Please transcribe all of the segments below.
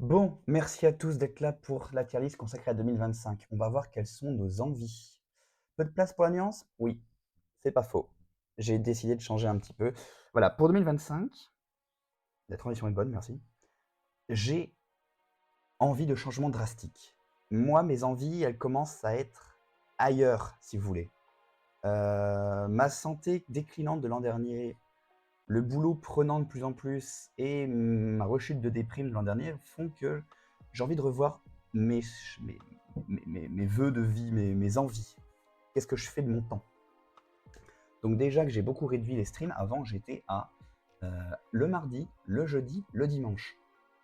Bon, merci à tous d'être là pour la tier list consacrée à 2025. On va voir quelles sont nos envies. Peu de place pour la nuance? Oui, c'est pas faux. J'ai décidé de changer un petit peu. Voilà, pour 2025, la transition est bonne, merci. J'ai envie de changements drastiques. Moi, mes envies, elles commencent à être ailleurs, si vous voulez. Ma santé déclinante de l'an dernier, le boulot prenant de plus en plus et ma rechute de déprime de l'an dernier font que j'ai envie de revoir mes, mes, mes vœux de vie, mes envies. Qu'est-ce que je fais de mon temps? Donc déjà que j'ai beaucoup réduit les streams, avant j'étais à le mardi, le jeudi, le dimanche.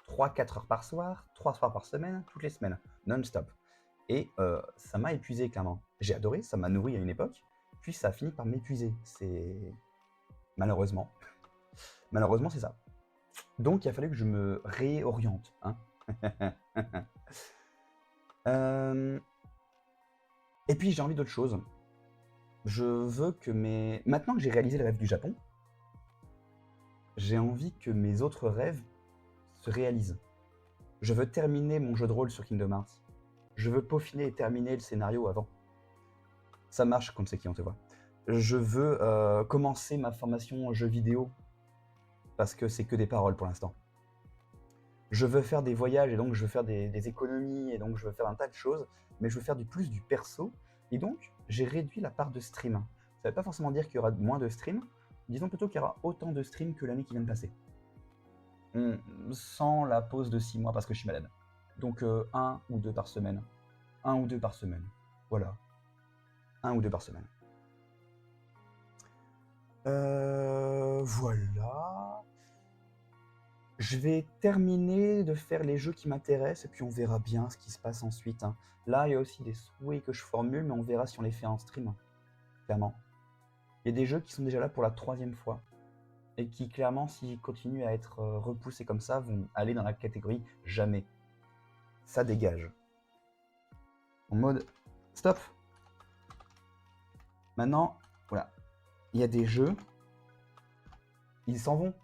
3-4 heures par soir, 3 soirs par semaine, toutes les semaines, non-stop. Et ça m'a épuisé clairement. J'ai adoré, ça m'a nourri à une époque, puis ça a fini par m'épuiser. C'est malheureusement. Malheureusement, c'est ça. Donc, il a fallu que je me réoriente. Hein. Et puis, j'ai envie d'autre chose. Je veux que mes... Maintenant que j'ai réalisé le rêve du Japon, j'ai envie que mes autres rêves se réalisent. Je veux terminer mon jeu de rôle sur Kingdom Hearts. Je veux peaufiner et terminer le scénario avant. Ça marche quand c'est qui, on te voit. Je veux commencer ma formation en jeu vidéo, parce que c'est que des paroles pour l'instant. Je veux faire des voyages et donc je veux faire des économies et donc je veux faire un tas de choses, mais je veux faire plus du perso. Et donc, j'ai réduit la part de stream. Ça ne veut pas forcément dire qu'il y aura moins de stream, disons plutôt qu'il y aura autant de streams que l'année qui vient de passer. Sans la pause de 6 mois parce que je suis malade. Donc un ou deux par semaine. Un ou deux par semaine. Voilà. Un ou deux par semaine. Voilà. Je vais terminer de faire les jeux qui m'intéressent et puis on verra bien ce qui se passe ensuite. Hein. Là, il y a aussi des souhaits que je formule, mais on verra si on les fait en stream. Hein, clairement. Il y a des jeux qui sont déjà là pour la 3e fois et qui, clairement, s'ils continuent à être repoussés comme ça, vont aller dans la catégorie jamais. Ça dégage. En mode stop. Maintenant, voilà. Il y a des jeux, ils s'en vont.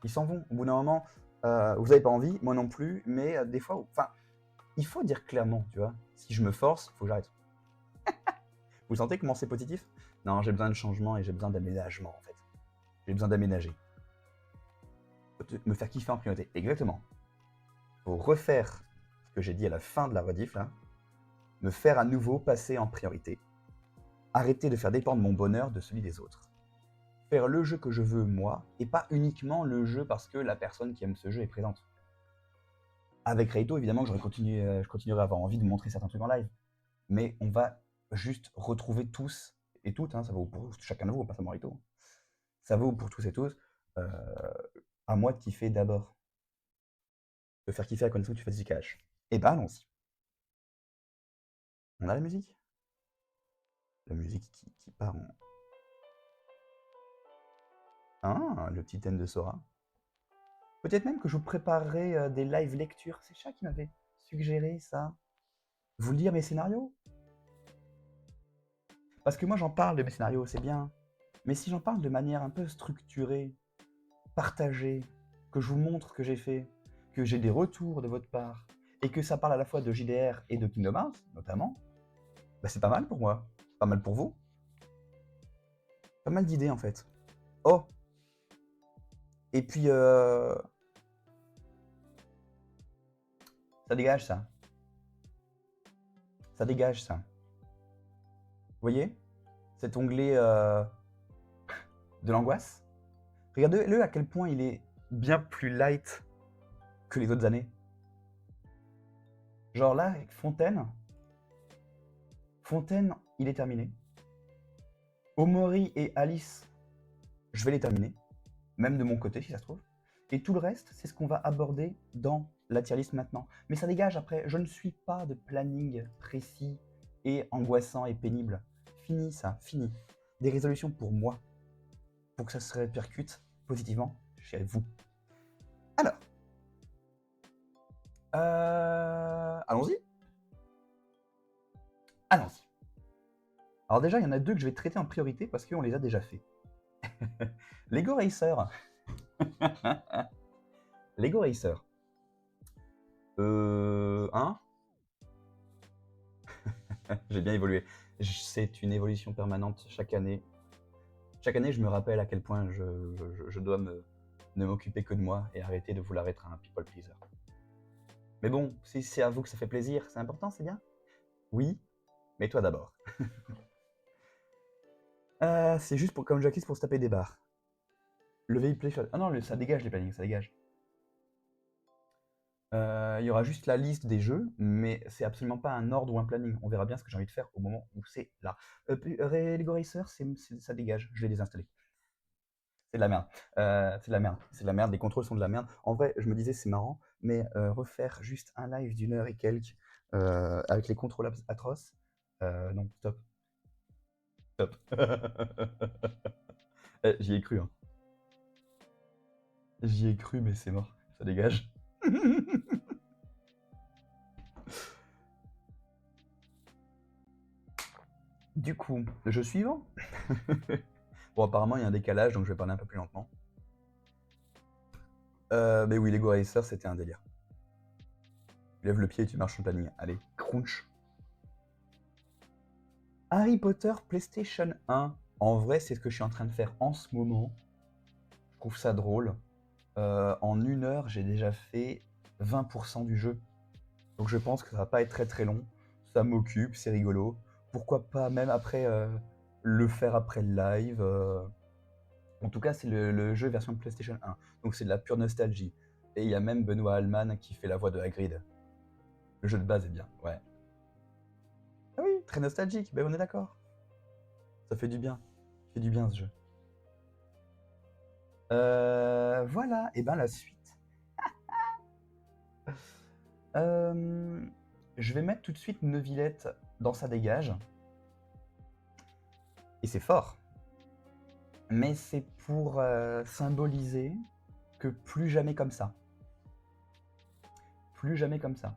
Ils s'en vont. Au bout d'un moment, vous n'avez pas envie, moi non plus, mais des fois, enfin, il faut dire clairement, tu vois. Si je me force, il faut que j'arrête. Vous sentez comment c'est positif? Non, j'ai besoin de changement et j'ai besoin d'aménagement, en fait. J'ai besoin d'aménager. Me faire kiffer en priorité. Exactement. Pour refaire ce que j'ai dit à la fin de la rediff, là, me faire à nouveau passer en priorité. Arrêter de faire dépendre mon bonheur de celui des autres. Faire le jeu que je veux, moi, et pas uniquement le jeu parce que la personne qui aime ce jeu est présente. Avec Raito, évidemment, je continuerai à avoir envie de montrer certains trucs en live. Mais on va juste retrouver tous et toutes, hein, ça vaut pour chacun de vous, pas seulement Raito. Ça vaut pour tous et tous. À moi de kiffer d'abord. De faire kiffer à condition que tu fasses du cash. Et ben allons-y. On a la musique? La musique qui part en... Ah, le petit thème de Sora. Peut-être même que je vous préparerai des live lectures. C'est Chat qui m'avait suggéré ça. Vous lire mes scénarios? Parce que moi j'en parle de mes scénarios, c'est bien. Mais si j'en parle de manière un peu structurée, partagée, que je vous montre ce que j'ai fait, que j'ai des retours de votre part, et que ça parle à la fois de JDR et de Kingdom Hearts, notamment, bah c'est pas mal pour moi. Pas mal pour vous. Pas mal d'idées en fait. Oh! Et puis, ça dégage ça. Ça dégage ça. Vous voyez? Cet onglet de l'angoisse. Regardez-le à quel point il est bien plus light que les autres années. Genre là, avec Fontaine, il est terminé. Omori et Alice, je vais les terminer. Même de mon côté, si ça se trouve. Et tout le reste, c'est ce qu'on va aborder dans la tier list maintenant. Mais ça dégage après, je ne suis pas de planning précis et angoissant et pénible. Fini ça, fini. Des résolutions pour moi, pour que ça se répercute positivement chez vous. Alors, allons-y. Allons-y. Alors déjà, il y en a deux que je vais traiter en priorité parce qu'on les a déjà fait. Lego Racer. Lego Racer. Hein? J'ai bien évolué. C'est une évolution permanente chaque année. Chaque année, je me rappelle à quel point je dois ne m'occuper que de moi et arrêter de vouloir être un people pleaser. Mais bon, si c'est à vous que ça fait plaisir, c'est important, c'est bien? Oui, mais toi d'abord. C'est juste pour, comme Jackie, c'est pour se taper des barres. Le veille play shot. Ah non, ça dégage les plannings, ça dégage. Il y aura juste la liste des jeux, mais c'est absolument pas un ordre ou un planning. On verra bien ce que j'ai envie de faire au moment où c'est là. Lego Racer, ça dégage, je l'ai désinstallé. C'est de la merde. C'est de la merde. C'est de la merde. Les contrôles sont de la merde. En vrai, je me disais c'est marrant, mais refaire juste un live d'une heure et quelques avec les contrôles atroces, non, stop. Stop. J'y ai cru, hein. J'y ai cru, mais c'est mort. Ça dégage. Du coup, le jeu suivant. Bon, apparemment, il y a un décalage, donc je vais parler un peu plus lentement. Mais oui, Lego Racer, c'était un délire. Tu lèves le pied et tu marches sur le planning. Allez, crunch. Harry Potter PlayStation 1. En vrai, c'est ce que je suis en train de faire en ce moment. Je trouve ça drôle. En 1 heure, j'ai déjà fait 20% du jeu. Donc je pense que ça va pas être très très long. Ça m'occupe, c'est rigolo. Pourquoi pas même après le faire après le live. En tout cas, c'est le jeu version PlayStation 1. Donc c'est de la pure nostalgie. Et il y a même Benoît Alman qui fait la voix de Hagrid. Le jeu de base est bien, ouais. Ah oui, très nostalgique, ben on est d'accord. Ça fait du bien. Ça fait du bien ce jeu. Voilà, et ben la suite. Je vais mettre tout de suite Neuvillette dans sa dégage. Et c'est fort. Mais c'est pour symboliser que plus jamais comme ça. Plus jamais comme ça.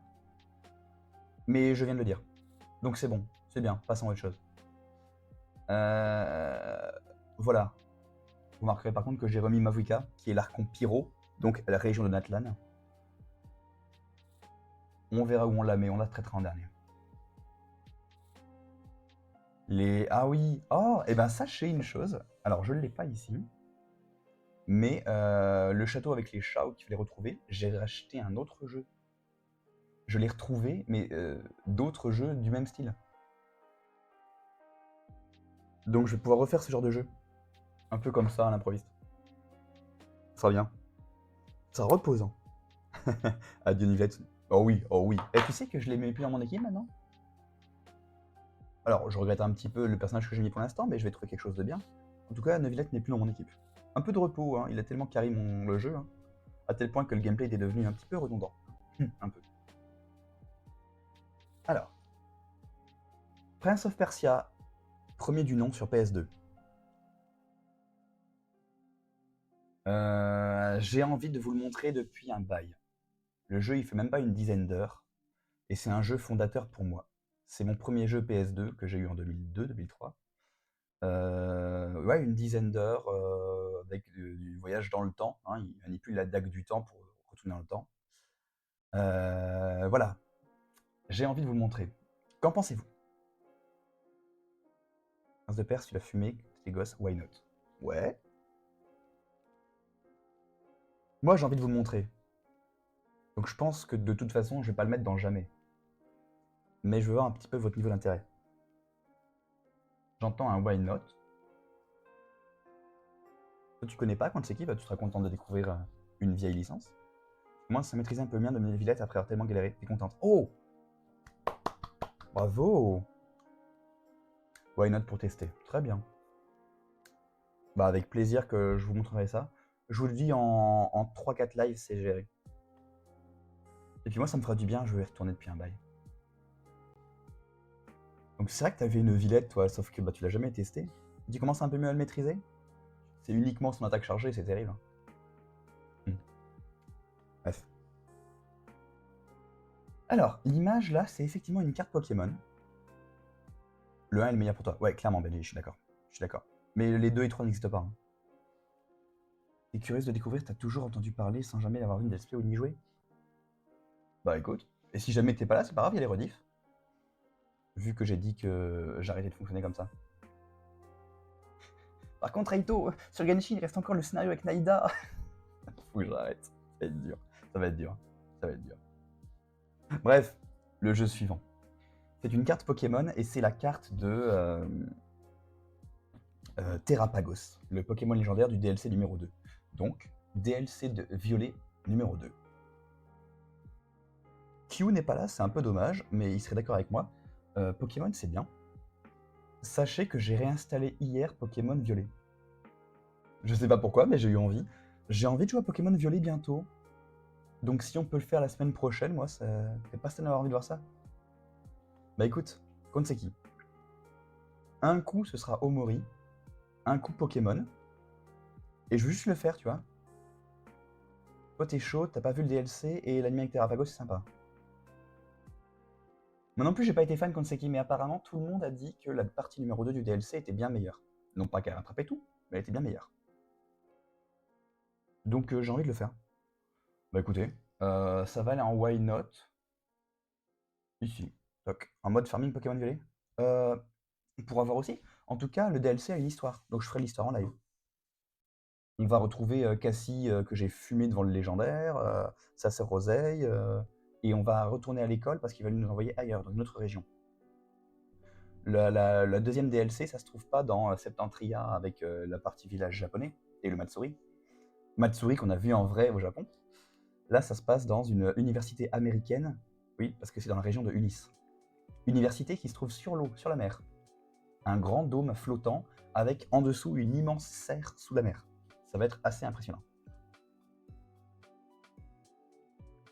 Mais je viens de le dire. Donc c'est bon, c'est bien, passons à autre chose. Voilà. Vous remarquerez par contre que j'ai remis Mavuika, qui est l'archon Pyro, donc la région de Natlan. On verra où on la met, on la traitera en dernier. Ah oui, oh, et ben sachez une chose, alors je ne l'ai pas ici, mais le château avec les chats qu'il fallait retrouver, j'ai racheté un autre jeu. Je l'ai retrouvé, mais d'autres jeux du même style. Donc je vais pouvoir refaire ce genre de jeu. Un peu comme ça à l'improviste. Ça sera bien. Ça sera reposant. Adieu Nivette. Oh oui, oh oui. Et tu sais que je l'ai mis plus dans mon équipe maintenant? Alors, je regrette un petit peu le personnage que j'ai mis pour l'instant, mais je vais trouver quelque chose de bien. En tout cas, Neuvillette n'est plus dans mon équipe. Un peu de repos, hein. Il a tellement carré le jeu, hein, à tel point que le gameplay est devenu un petit peu redondant. Un peu. Alors, Prince of Persia, premier du nom sur PS2. J'ai envie de vous le montrer depuis un bail. Le jeu, il fait même pas une dizaine d'heures, et c'est un jeu fondateur pour moi. C'est mon premier jeu PS2 que j'ai eu en 2002-2003. Ouais, une dizaine d'heures avec du voyage dans le temps, hein, il manipule la dague du temps pour retourner dans le temps. Voilà, j'ai envie de vous le montrer. Qu'en pensez-vous? Prince de Perse, tu l'as fumé, t'es gosse, why not? Ouais. Moi, j'ai envie de vous le montrer. Donc je pense que de toute façon, je vais pas le mettre dans jamais. Mais je veux voir un petit peu votre niveau d'intérêt. J'entends un why not. Toi, tu connais pas quand c'est qui, bah, tu seras content de découvrir une vieille licence. Moi, ça maîtrise un peu bien de mes Villette après avoir tellement galéré. T'es contente. Oh! Bravo! Why not pour tester. Très bien. Bah avec plaisir que je vous montrerai ça. Je vous le dis en 3-4 lives, c'est géré. Et puis moi, ça me fera du bien, je vais y retourner depuis un bail. Donc c'est vrai que t'avais une Villette, toi, sauf que bah, tu l'as jamais testé. Tu commences un peu mieux à le maîtriser. C'est uniquement son attaque chargée, c'est terrible. Bref. Alors, l'image là, c'est effectivement une carte Pokémon. Le 1 est le meilleur pour toi. Ouais, clairement, Benji, je suis d'accord. Je suis d'accord. Mais les 2 et 3 n'existent pas. Hein. T'es curieuse de découvrir, t'as toujours entendu parler sans jamais avoir vu une display ou ni jouer? Bah écoute, et si jamais t'es pas là, c'est pas grave, il y a les rediffs. Vu que j'ai dit que j'arrêtais de fonctionner comme ça. Par contre, Aito, sur Genshin, il reste encore le scénario avec Naïda. Faut que j'arrête. Ça va être dur. Ça va être dur. Ça va être dur. Bref, le jeu suivant. C'est une carte Pokémon et c'est la carte de Terrapagos, le Pokémon légendaire du DLC numéro 2. Donc, DLC de Violet numéro 2. Q n'est pas là, c'est un peu dommage, mais il serait d'accord avec moi. Pokémon, c'est bien. Sachez que j'ai réinstallé hier Pokémon Violet. Je sais pas pourquoi, mais j'ai eu envie. J'ai envie de jouer à Pokémon Violet bientôt. Donc si on peut le faire la semaine prochaine, moi, ça fait pas ça d'avoir envie de voir ça. Bah écoute, Konseki. Un coup, ce sera Omori. Un coup, Pokémon. Et je veux juste le faire, tu vois. Toi, t'es chaud, t'as pas vu le DLC, et l'anime avec Terrapagos, c'est sympa. Moi non plus, j'ai pas été fan Konseki, mais apparemment, tout le monde a dit que la partie numéro 2 du DLC était bien meilleure. Non pas qu'elle rattrapait tout, mais elle était bien meilleure. Donc j'ai envie de le faire. Bah écoutez, ça va aller en Why Not. Ici. Donc, en mode farming Pokémon Violet. Pour avoir aussi. En tout cas, le DLC a une histoire, donc je ferai l'histoire en live. On va retrouver Cassie que j'ai fumé devant le légendaire, sa sœur Roseille, et on va retourner à l'école parce qu'ils veulent nous envoyer ailleurs, dans une autre région. La deuxième DLC, ça se trouve pas dans Septentria avec la partie village japonais et le Matsuri. Matsuri qu'on a vu en vrai au Japon. Là, ça se passe dans une université américaine, oui, parce que c'est dans la région de Unis. Université qui se trouve sur l'eau, sur la mer. Un grand dôme flottant avec en dessous une immense serre sous la mer. Ça va être assez impressionnant.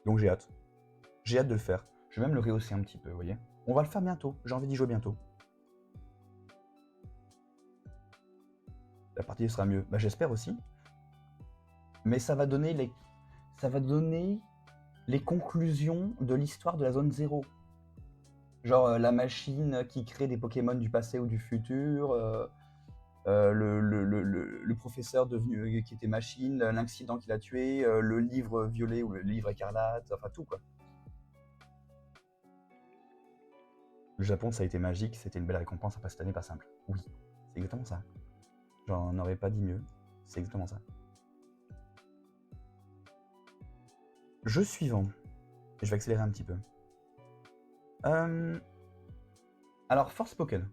Donc j'ai hâte. J'ai hâte de le faire. Je vais même le rehausser un petit peu, vous voyez. On va le faire bientôt. J'ai envie d'y jouer bientôt. La partie sera mieux. Bah, j'espère aussi. Mais ça va donner les conclusions de l'histoire de la zone 0. Genre la machine qui crée des Pokémon du passé ou du futur, le professeur devenu qui était machine, l'accident qui l'a tué, le livre violet ou le livre écarlate, enfin tout quoi. Le Japon, ça a été magique, c'était une belle récompense après cette année pas simple. Oui, c'est exactement ça. J'en aurais pas dit mieux, c'est exactement ça. Jeu suivant. Je vais accélérer un petit peu. Alors, Forspoken.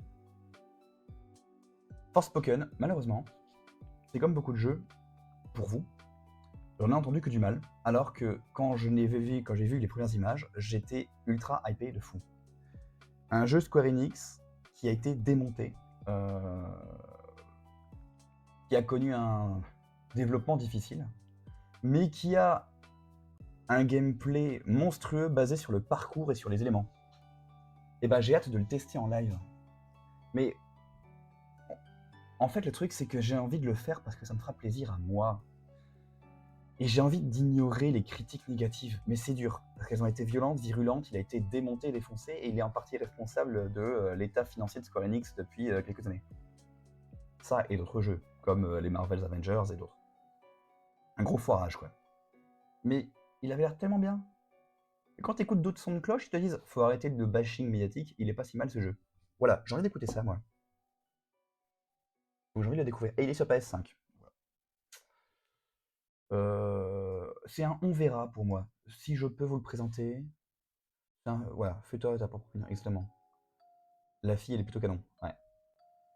Forspoken, malheureusement, c'est comme beaucoup de jeux, pour vous, j'en ai entendu que du mal, alors que quand j'ai vu les premières images, j'étais ultra hypé de fou. Un jeu Square Enix qui a été démonté, qui a connu un développement difficile, mais qui a un gameplay monstrueux basé sur le parcours et sur les éléments. Et bah j'ai hâte de le tester en live. Mais en fait le truc c'est que j'ai envie de le faire parce que ça me fera plaisir à moi. Et j'ai envie d'ignorer les critiques négatives, mais c'est dur, parce qu'elles ont été violentes, virulentes, il a été démonté, défoncé, et il est en partie responsable de l'état financier de Square Enix depuis quelques années. Ça et d'autres jeux, comme les Marvel's Avengers et d'autres. Un gros foirage quoi. Mais il avait l'air tellement bien. Et quand t'écoutes d'autres sons de cloche, ils te disent faut arrêter le bashing médiatique, il est pas si mal ce jeu. Voilà, j'ai envie d'écouter ça moi. Donc j'ai envie de le découvrir. Et il est sur PS5. C'est un on verra pour moi. Si je peux vous le présenter. Voilà, fais-toi ta propre opinion, exactement. La fille, elle est plutôt canon. Ouais.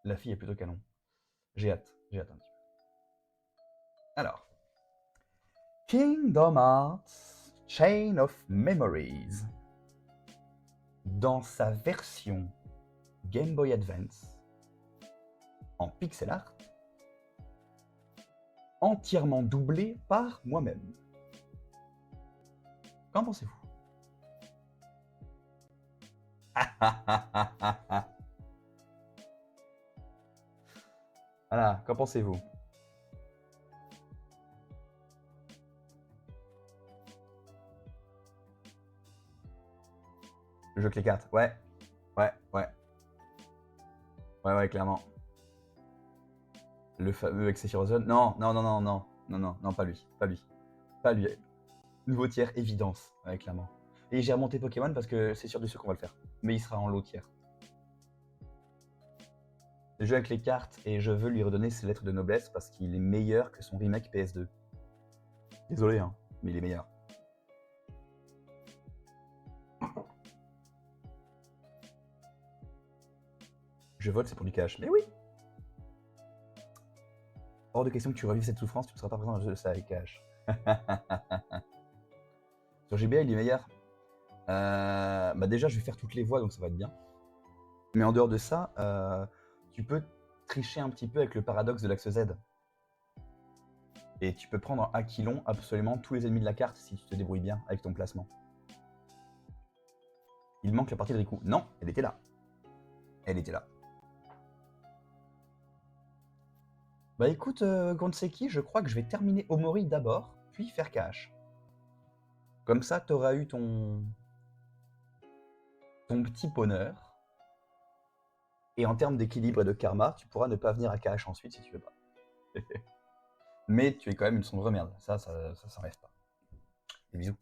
La fille est plutôt canon. J'ai hâte un petit peu. Alors. Kingdom Hearts Chain of Memories. Dans sa version Game Boy Advance, en pixel art, entièrement doublé par moi-même. Qu'en pensez-vous? Voilà, qu'en pensez-vous? Le jeu avec les cartes, ouais. Ouais, ouais. Ouais, ouais, clairement. Le fameux avec Sephiroth, non, non, non, non, non, non, non, non, pas lui, pas lui. Pas lui. Nouveau tiers, évidence, ouais, clairement. Et j'ai remonté Pokémon parce que c'est sûr de sûr qu'on va le faire. Mais il sera en lot tiers. Le jeu avec les cartes et je veux lui redonner ses lettres de noblesse parce qu'il est meilleur que son remake PS2. Désolé, hein, mais il est meilleur. Je vote, c'est pour du cash. Mais oui! Hors de question que tu revives cette souffrance, tu ne seras pas présent dans le jeu de ça avec cash. Sur GBA, il est meilleur. Bah déjà, je vais faire toutes les voix, donc ça va être bien. Mais en dehors de ça, tu peux tricher un petit peu avec le paradoxe de l'axe Z. Et tu peux prendre en Aquilon absolument tous les ennemis de la carte si tu te débrouilles bien avec ton placement. Il manque la partie de Riku. Non, elle était là. Elle était là. Bah écoute, Gonseki, je crois que je vais terminer Omori d'abord, puis faire cash. Comme ça, t'auras eu ton petit bonheur. Et en termes d'équilibre et de karma, tu pourras ne pas venir à cash ensuite si tu veux pas. Mais tu es quand même une sombre merde. Ça s'enlève pas. Des bisous.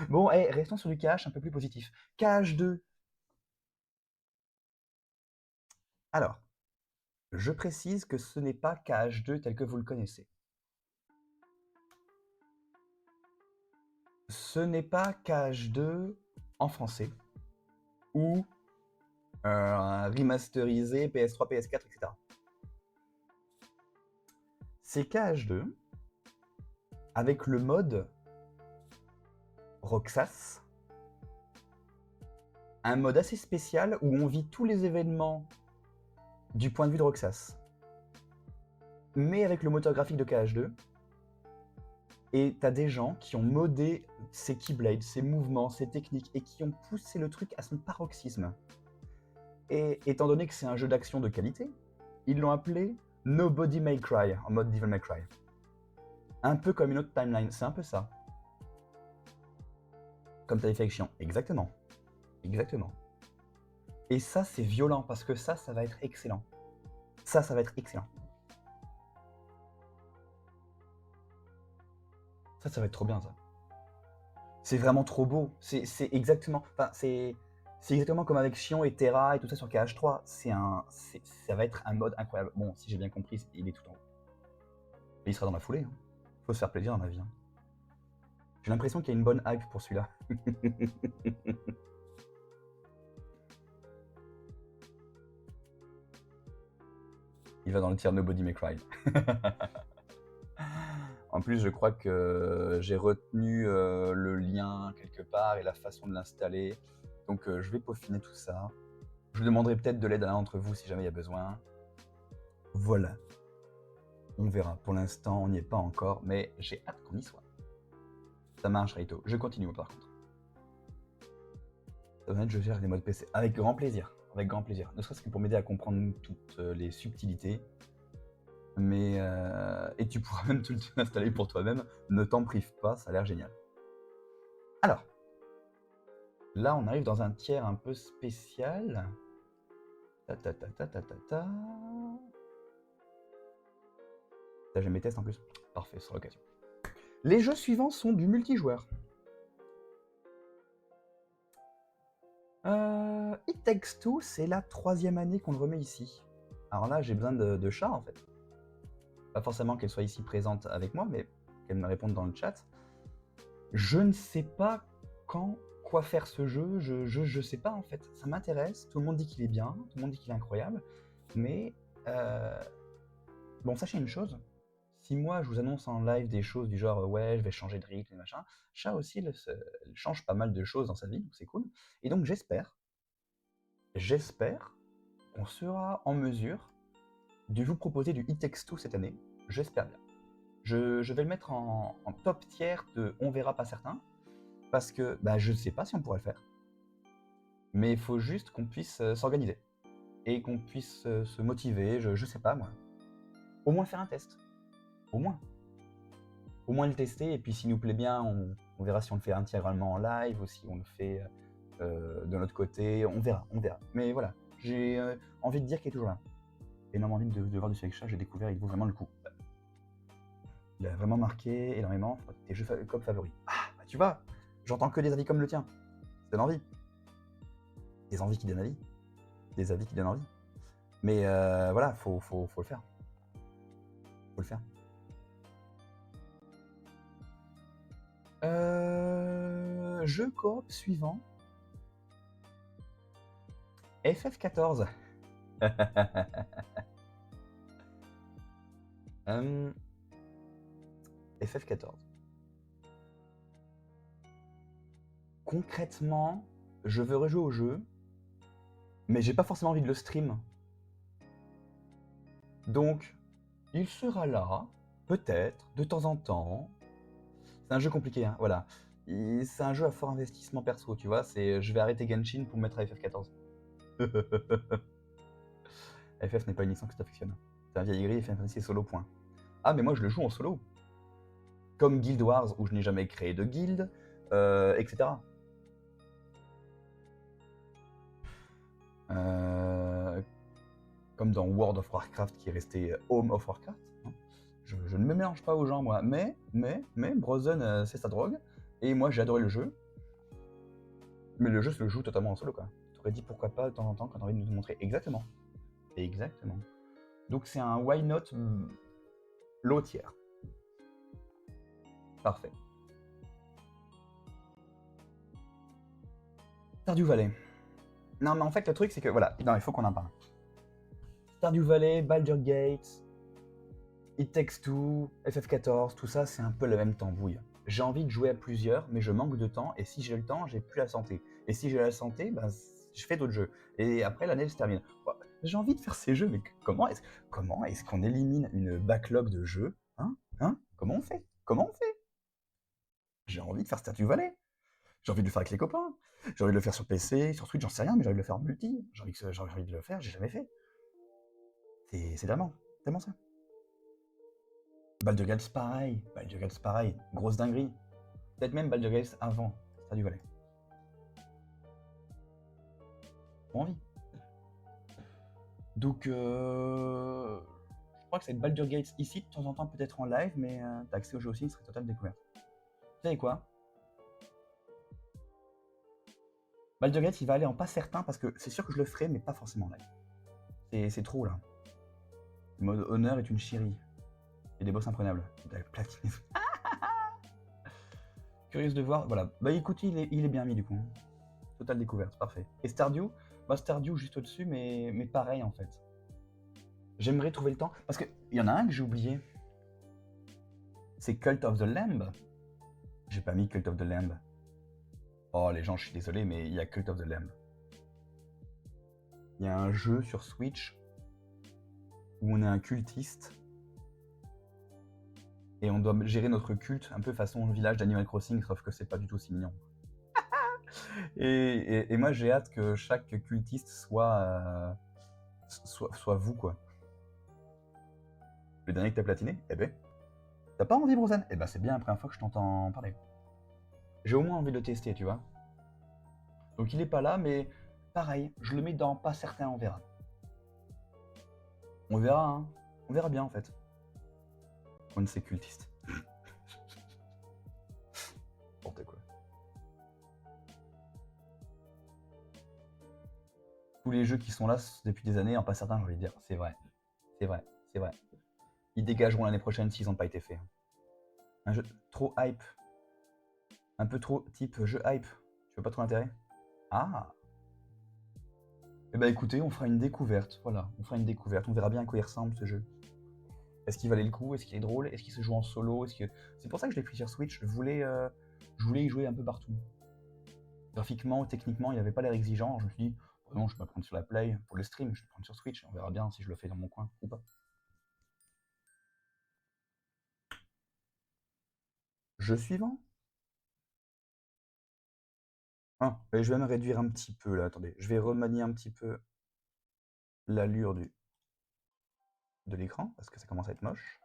Bon, restons sur du cash un peu plus positif. Cash 2. Alors, je précise que ce n'est pas KH2 tel que vous le connaissez. Ce n'est pas KH2 en français ou remasterisé PS3, PS4, etc. C'est KH2 avec le mode Roxas, un mode assez spécial où on vit tous les événements du point de vue de Roxas, mais avec le moteur graphique de KH2. Et t'as des gens qui ont modé ses keyblades, ses mouvements, ses techniques, et qui ont poussé le truc à son paroxysme. Et étant donné que c'est un jeu d'action de qualité, ils l'ont appelé Nobody May Cry, en mode Devil May Cry. Un peu comme une autre timeline, c'est un peu ça. Comme t'avais fait avec Chiant, exactement. Exactement. Et ça, c'est violent, parce que ça va être excellent. Ça va être excellent. Ça va être trop bien, ça. C'est vraiment trop beau. C'est exactement... Enfin, c'est exactement comme avec Chion et Terra et tout ça sur KH3. Ça va être un mode incroyable. Bon, si j'ai bien compris, il est tout en haut. Et il sera dans la foulée. Hein. Faut se faire plaisir dans la vie. Hein. J'ai l'impression qu'il y a une bonne hype pour celui-là. Il va dans le tier Nobody May Cry. En plus, je crois que j'ai retenu le lien quelque part et la façon de l'installer. Donc je vais peaufiner tout ça. Je vous demanderai peut-être de l'aide à l'un d'entre vous si jamais il y a besoin. Voilà. On verra. Pour l'instant, on n'y est pas encore, mais j'ai hâte qu'on y soit. Ça marche, Raito. Je continue par contre. Honnête, je gère les modes PC. Avec grand plaisir. Avec grand plaisir. Ne serait-ce que pour m'aider à comprendre toutes les subtilités. Mais et tu pourras même te l'installer pour toi-même. Ne t'en prive pas, ça a l'air génial. Alors, là, on arrive dans un tiers un peu spécial. J'ai mes tests en plus. Parfait, ce sera l'occasion. Les jeux suivants sont du multijoueur. It Takes Two, c'est la 3e année qu'on le remet ici. Alors là, j'ai besoin de chats en fait. Pas forcément qu'elle soit ici présente avec moi, mais qu'elle me réponde dans le chat. Je ne sais pas quand, quoi faire ce jeu, je sais pas en fait. Ça m'intéresse, tout le monde dit qu'il est bien, tout le monde dit qu'il est incroyable, mais bon, sachez une chose, si moi je vous annonce en live des choses du genre ouais, je vais changer de rythme et machin, Chat aussi elle change pas mal de choses dans sa vie, donc c'est cool. Et donc j'espère qu'on sera en mesure de vous proposer du It Takes Two cette année. J'espère bien. Je vais le mettre en top tier de on verra pas certain, parce que bah, je ne sais pas si on pourra le faire. Mais il faut juste qu'on puisse s'organiser et qu'on puisse se motiver, je sais pas moi. Au moins faire un test. Au moins. Au moins le tester, et puis s'il nous plaît bien, on verra si on le fait intégralement en live ou si on le fait de l'autre côté. On verra. Mais voilà, j'ai envie de dire qu'il est toujours là. Énormément de voir dessus avec Chat, j'ai découvert, il vaut vraiment le coup. Il a vraiment marqué énormément. Tes jeux comme favoris. Ah, bah tu vois, J'entends que des avis comme le tien. Ça donne envie. Des envies qui donnent envie. Des avis qui donnent envie. Mais voilà, faut le faire. Faut le faire. Jeu coop suivant. FF14. FF14. Concrètement, je veux rejouer au jeu, mais j'ai pas forcément envie de le stream. Donc, il sera là, peut-être, de temps en temps. C'est un jeu compliqué, hein, voilà. C'est un jeu à fort investissement perso, tu vois. Je vais arrêter Genshin pour me mettre à FF14. FF n'est pas une licence que t'affectionnes. C'est un vieil gris et Final Fantasy solo, point. Ah, mais moi je le joue en solo. Comme Guild Wars, où je n'ai jamais créé de guild, etc. Comme dans World of Warcraft, qui est resté Home of Warcraft. Hein. Je ne me mélange pas aux gens, moi. Mais Brozen, c'est sa drogue. Et moi, j'ai adoré le jeu. Mais le jeu se le joue totalement en solo, quoi. Tu aurais dit pourquoi pas de temps en temps quand t'as envie de nous montrer. Exactement. Exactement. Donc c'est un why not low tier. Parfait. Stardew Valley. Non, mais en fait, le truc, c'est que voilà, non, il faut qu'on en parle. Stardew Valley, Baldur's Gate, It Takes Two, FF14, tout ça, c'est un peu la même tambouille. J'ai envie de jouer à plusieurs, mais je manque de temps, et si j'ai le temps, j'ai plus la santé. Et si j'ai la santé, ben, je fais d'autres jeux. Et après, l'année se termine. J'ai envie de faire ces jeux, mais comment est-ce qu'on élimine une backlog de jeux? Hein? Comment on fait? J'ai envie de faire Stardew Valley. J'ai envie de le faire avec les copains. J'ai envie de le faire sur PC, sur Switch, j'en sais rien, mais j'ai envie de le faire en multi. J'ai envie de le faire, j'ai jamais fait. C'est tellement ça. Baldur's Gate, pareil. Baldur's Gate, pareil. Grosse dinguerie. Peut-être même Baldur's Gate avant Stardew Valley. Pas envie. Donc, je crois que c'est Baldur's Gate ici, de temps en temps, peut-être en live, mais t'as accès au jeu aussi, il serait totale découverte. Vous savez quoi? Baldur's Gate, il va aller en pas certain, parce que c'est sûr que je le ferai, mais pas forcément en live. C'est trop, là. Le mode honneur est une chérie. Et des boss imprenables. Platine. Curieuse de voir. Voilà. Bah écoute, il est bien mis du coup. Totale découverte, parfait. Et Stardew, bah Stardew juste au-dessus, mais pareil en fait. J'aimerais trouver le temps. Parce qu'il y en a un que j'ai oublié. C'est Cult of the Lamb. J'ai pas mis Cult of the Lamb. Oh les gens, je suis désolé, mais il y a Cult of the Lamb. Il y a un jeu sur Switch où on est un cultiste. Et on doit gérer notre culte un peu façon village d'Animal Crossing, sauf que c'est pas du tout si mignon. Et moi j'ai hâte que chaque cultiste soit vous quoi. Le dernier que t'as platiné, eh ben, t'as pas envie Brozen? Eh ben c'est bien la première fois que je t'entends parler. J'ai au moins envie de le tester, tu vois. Donc il est pas là, mais pareil, je le mets dans pas certain, on verra. On verra, hein. On verra bien en fait. On ne sait cultiste. N'importe quoi. Tous les jeux qui sont là depuis des années, en pas certain, j'ai envie de dire. C'est vrai. C'est vrai. C'est vrai. Ils dégageront l'année prochaine s'ils n'ont pas été faits. Un jeu trop hype. Un peu trop type jeu hype. Tu veux pas trop l'intérêt? Ah. Eh ben écoutez, on fera une découverte. Voilà, on fera une découverte. On verra bien à quoi il ressemble ce jeu. Est-ce qu'il valait le coup? Est-ce qu'il est drôle? Est-ce qu'il se joue en solo? C'est pour ça que je l'ai pris sur Switch. Je voulais y jouer un peu partout. Graphiquement, techniquement, il n'avait pas l'air exigeant. Je me suis dit, oh non, je vais pas le prendre sur la Play pour le stream, je vais le prendre sur Switch. On verra bien si je le fais dans mon coin ou pas. Jeu suivant? Ah, et je vais me réduire un petit peu là. Attendez, je vais remanier un petit peu l'allure de l'écran parce que ça commence à être moche.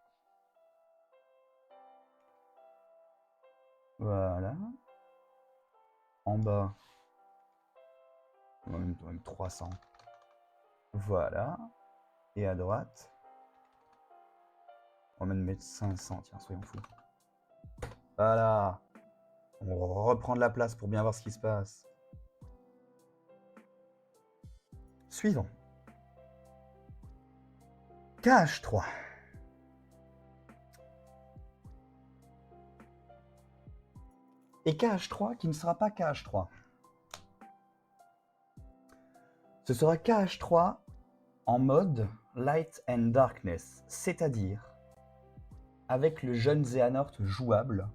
Voilà. En bas, on va mettre 300. Voilà. Et à droite, on va même mettre 500. Tiens, soyons fous. Voilà. On reprend de la place pour bien voir ce qui se passe. Suivant. KH3. Et KH3 qui ne sera pas KH3. Ce sera KH3 en mode Light and Darkness, c'est-à-dire avec le jeune Xehanort jouable,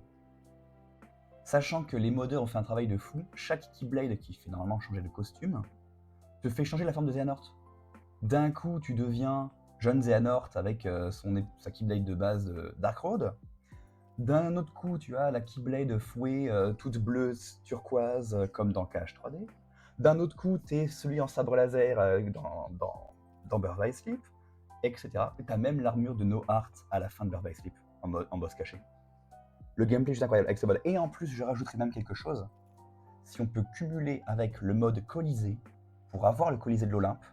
sachant que les modeurs ont fait un travail de fou, chaque Keyblade qui fait normalement changer de costume, te fait changer la forme de Xehanort. D'un coup, tu deviens jeune Xehanort avec sa Keyblade de base Dark Road. D'un autre coup, tu as la Keyblade fouet toute bleue turquoise comme dans KH3D. D'un autre coup, tu es celui en sabre laser dans Birth by Sleep, etc. Et tu as même l'armure de No Heart à la fin de Birth by Sleep, en boss caché. Le gameplay est juste incroyable avec ce mode. Et en plus, je rajouterai même quelque chose. Si on peut cumuler avec le mode Colisée pour avoir le Colisée de l'Olympe,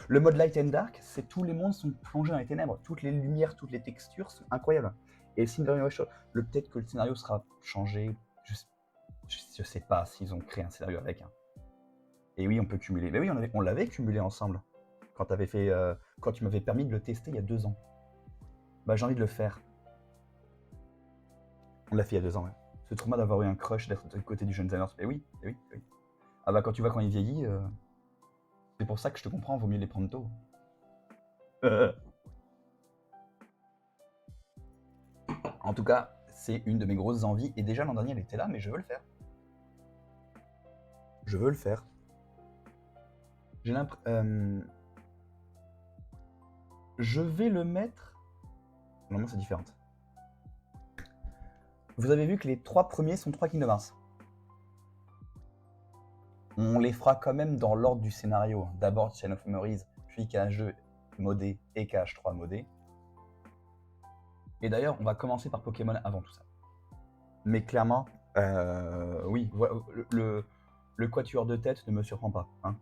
le mode Light and Dark, c'est tous les mondes sont plongés dans les ténèbres. Toutes les lumières, toutes les textures sont incroyables. Et peut-être que le scénario sera changé. Je sais pas s'ils ont créé un scénario avec. Et oui, on peut cumuler. Mais oui, on l'avait cumulé ensemble. Quand tu m'avais permis de le tester il y a 2 ans. Bah, j'ai envie de le faire. On l'a fait il y a 2 ans, ouais. C'est trop mal d'avoir eu un crush d'être du côté du jeune Xehanort. Mais oui, oui, oui. Ah bah quand tu vois quand il vieillit, c'est pour ça que je te comprends, vaut mieux les prendre tôt. En tout cas, c'est une de mes grosses envies. Et déjà l'an dernier, elle était là, mais je veux le faire. Je veux le faire. J'ai l'impression... je vais le mettre... Normalement, c'est différent. Vous avez vu que les 3 premiers sont 3 Kingdom Hearts. On les fera quand même dans l'ordre du scénario. D'abord Chain of Memories, puis KH2 modé et KH3 modé. Et d'ailleurs, on va commencer par Pokémon avant tout ça. Mais clairement, oui, le quatuor de tête ne me surprend pas. Hein.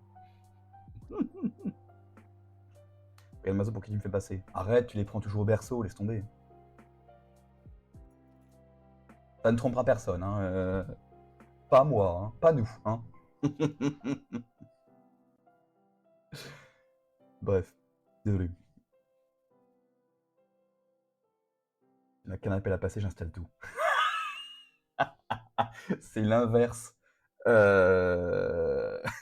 Regarde Mazo, pour qui tu me fais passer? Arrête, tu les prends toujours au berceau, laisse tomber. Ça ne trompera personne, hein. Pas moi, hein. Pas nous. Hein. Bref, désolé. La canapé à passer, j'installe tout. C'est l'inverse.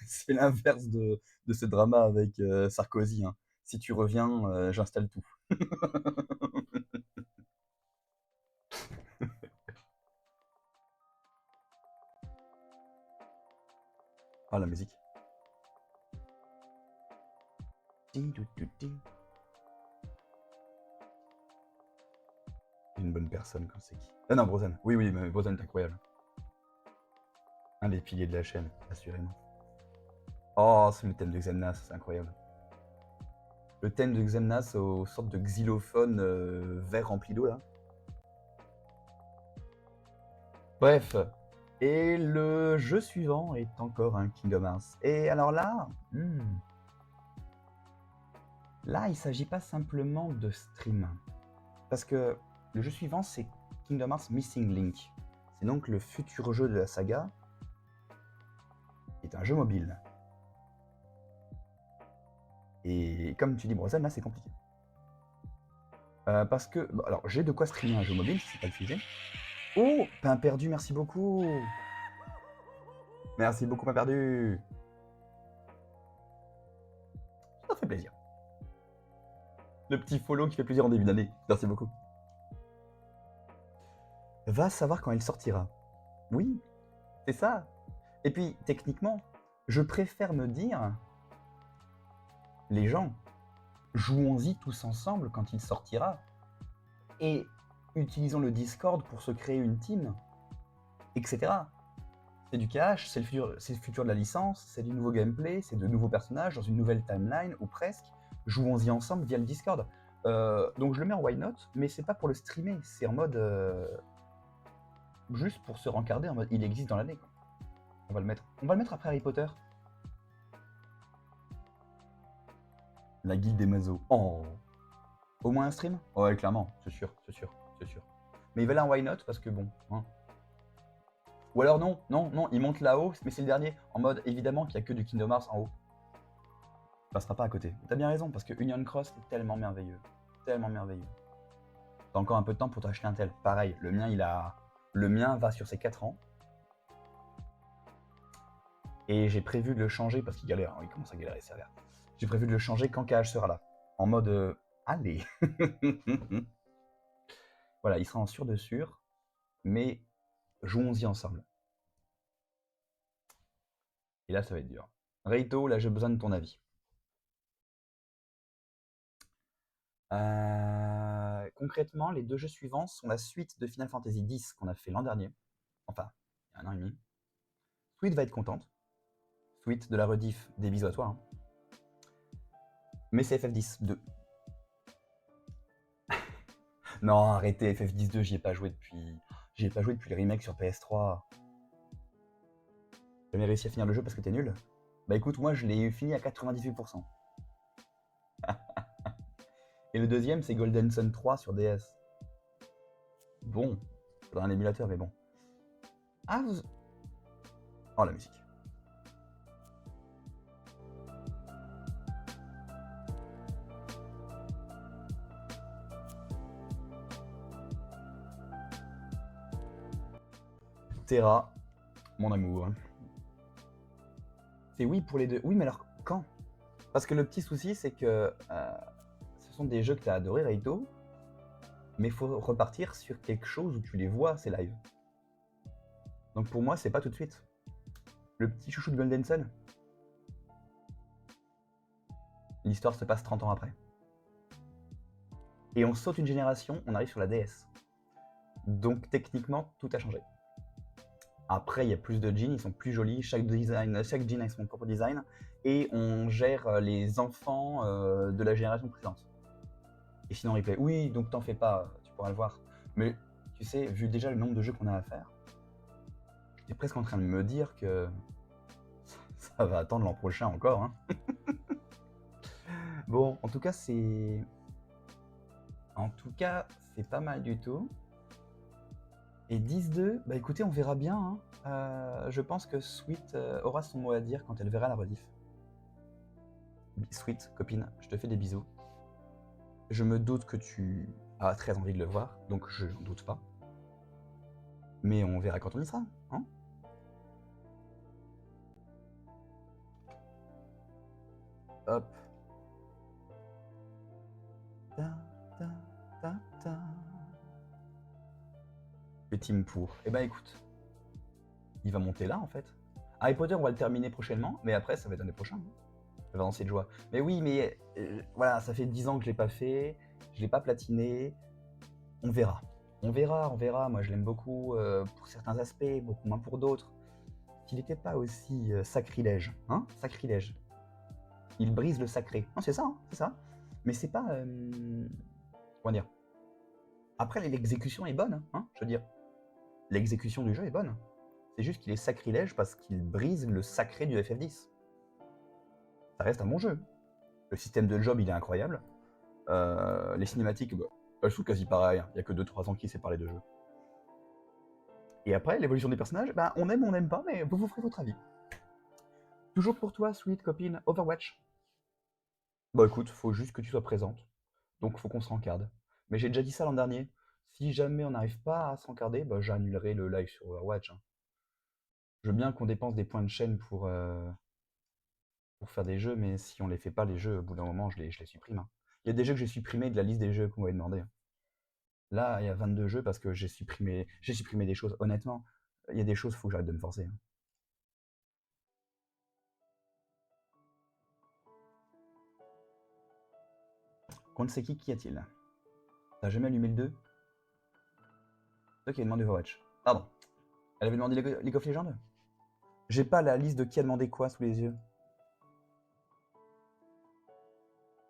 C'est l'inverse de ce drama avec Sarkozy. Hein. Si tu reviens, j'installe tout. Ah, la musique. Une bonne personne comme c'est qui. Ah non, Brozan. Oui, oui, mais Brozan est incroyable. Un des piliers de la chaîne, assurément. Oh, c'est le thème de Xemnas, c'est incroyable. Le thème de Xemnas aux sortes de xylophones vert rempli d'eau, là. Bref. Et le jeu suivant est encore un Kingdom Hearts. Et alors là, là, il ne s'agit pas simplement de stream. Parce que le jeu suivant, c'est Kingdom Hearts Missing Link. C'est donc le futur jeu de la saga. C'est un jeu mobile. Et comme tu dis, Brozan, là, c'est compliqué. Parce que... Bon, alors, j'ai de quoi streamer un jeu mobile, si c'est pas le sujet. Oh, pain perdu, merci beaucoup. Merci beaucoup, pain perdu. Ça fait plaisir. Le petit follow qui fait plaisir en début d'année. Merci beaucoup. Va savoir quand il sortira. Oui, c'est ça. Et puis, techniquement, je préfère me dire, les gens, jouons-y tous ensemble quand il sortira. Et utilisons le Discord pour se créer une team, etc. C'est du cash, c'est le futur de la licence, c'est du nouveau gameplay, c'est de nouveaux personnages dans une nouvelle timeline, ou presque. Jouons-y ensemble via le Discord. Donc je le mets en why not, mais c'est pas pour le streamer, c'est en mode... juste pour se rencarder, en mode il existe dans l'année. On va le mettre après Harry Potter. La guilde des mazos. Oh. Au moins un stream? Ouais, clairement, c'est sûr. Mais il va là un why not parce que bon, hein, Ou alors non, non, non, il monte là-haut, mais c'est le dernier. En mode, évidemment qu'il n'y a que du Kingdom Hearts en haut. Ça passera pas à côté. T'as bien raison, parce que Union Cross est tellement merveilleux. Tellement merveilleux. T'as encore un peu de temps pour t'acheter un tel. Pareil, le mien va sur ses 4 ans. Et j'ai prévu de le changer, parce qu'il galère, hein, il commence à galérer sévère. J'ai prévu de le changer quand KH sera là. En mode, allez. Voilà, il sera en sûr de sûr, mais jouons-y ensemble. Et là, ça va être dur. Reito, là, j'ai besoin de ton avis. Concrètement, les 2 jeux suivants sont la suite de Final Fantasy X qu'on a fait l'an dernier. Enfin, il y a 1 an et demi. Sweet va être contente. Sweet de la rediff, des bisous à toi. Hein. Mais c'est FF10 2. Non, arrêtez, FF10 2, j'y ai pas joué depuis le remake sur PS3. J'ai jamais réussi à finir le jeu parce que t'es nul. Bah écoute, moi je l'ai fini à 98%. Et le deuxième, c'est Golden Sun 3 sur DS. Bon, faudra un émulateur, mais bon. Ah, vous... Oh, la musique. Terra, mon amour. C'est oui pour les deux. Oui, mais alors quand? Parce que le petit souci, c'est que ce sont des jeux que tu as adoré, Raito, mais il faut repartir sur quelque chose où tu les vois, ces lives. Donc pour moi, c'est pas tout de suite. Le petit chouchou de Golden Sun, l'histoire se passe 30 ans après. Et on saute une génération, on arrive sur la DS. Donc techniquement, tout a changé. Après, il y a plus de jeans, ils sont plus jolis, chaque jean a son propre design, et on gère les enfants de la génération précédente. Et sinon, replay, oui, donc t'en fais pas, tu pourras le voir. Mais tu sais, vu déjà le nombre de jeux qu'on a à faire, j'étais presque en train de me dire que ça va attendre l'an prochain encore. Hein. Bon, en tout cas, c'est pas mal du tout. Et 10-2, bah écoutez, on verra bien. Hein. Je pense que Sweet aura son mot à dire quand elle verra la rediff. Sweet, copine, je te fais des bisous. Je me doute que tu as très envie de le voir, donc je n'en doute pas. Mais on verra quand on y sera. Hein. Hop. Ta, ta, ta, ta. Le team pour. Eh ben écoute, il va monter là en fait. Harry Potter, on va le terminer prochainement, mais après, ça va être l'année prochaine. Ça va danser de joie. Mais oui, mais voilà, ça fait 10 ans que je l'ai pas fait, je l'ai pas platiné. On verra. On verra, on verra. Moi, je l'aime beaucoup pour certains aspects, beaucoup moins pour d'autres. S'il n'était pas aussi sacrilège, hein, sacrilège. Il brise le sacré. Non, c'est ça, hein, c'est ça. Mais c'est pas. Comment dire. Après, l'exécution est bonne, hein, je veux dire. L'exécution du jeu est bonne. C'est juste qu'il est sacrilège parce qu'il brise le sacré du FF10. Ça reste un bon jeu. Le système de job, il est incroyable. Les cinématiques, bah, elles sont quasi pareilles. Il n'y a que 2-3 ans qui séparent les deux jeux. Et après, l'évolution des personnages, bah, on aime ou on n'aime pas, mais vous ferez votre avis. Toujours pour toi, sweet copine, Overwatch. Bah écoute, faut juste que tu sois présente. Donc faut qu'on se rencarde. Mais j'ai déjà dit ça l'an dernier. Si jamais on n'arrive pas à se rencarder, bah j'annulerai le live sur Overwatch. Hein. Je veux bien qu'on dépense des points de chaîne pour faire des jeux, mais si on les fait pas, les jeux, au bout d'un moment, je les supprime. Hein. Il y a des jeux que j'ai supprimés de la liste des jeux qu'on m'avait demandé. Hein. Là, il y a 22 jeux parce que j'ai supprimé des choses. Honnêtement, il y a des choses, il faut que j'arrête de me forcer. Hein. Contre c'est qui y a-t-il? T'as jamais allumé le 2? C'est toi qui as demandé Overwatch. Pardon. Elle avait demandé League of Legends? J'ai pas la liste de qui a demandé quoi sous les yeux.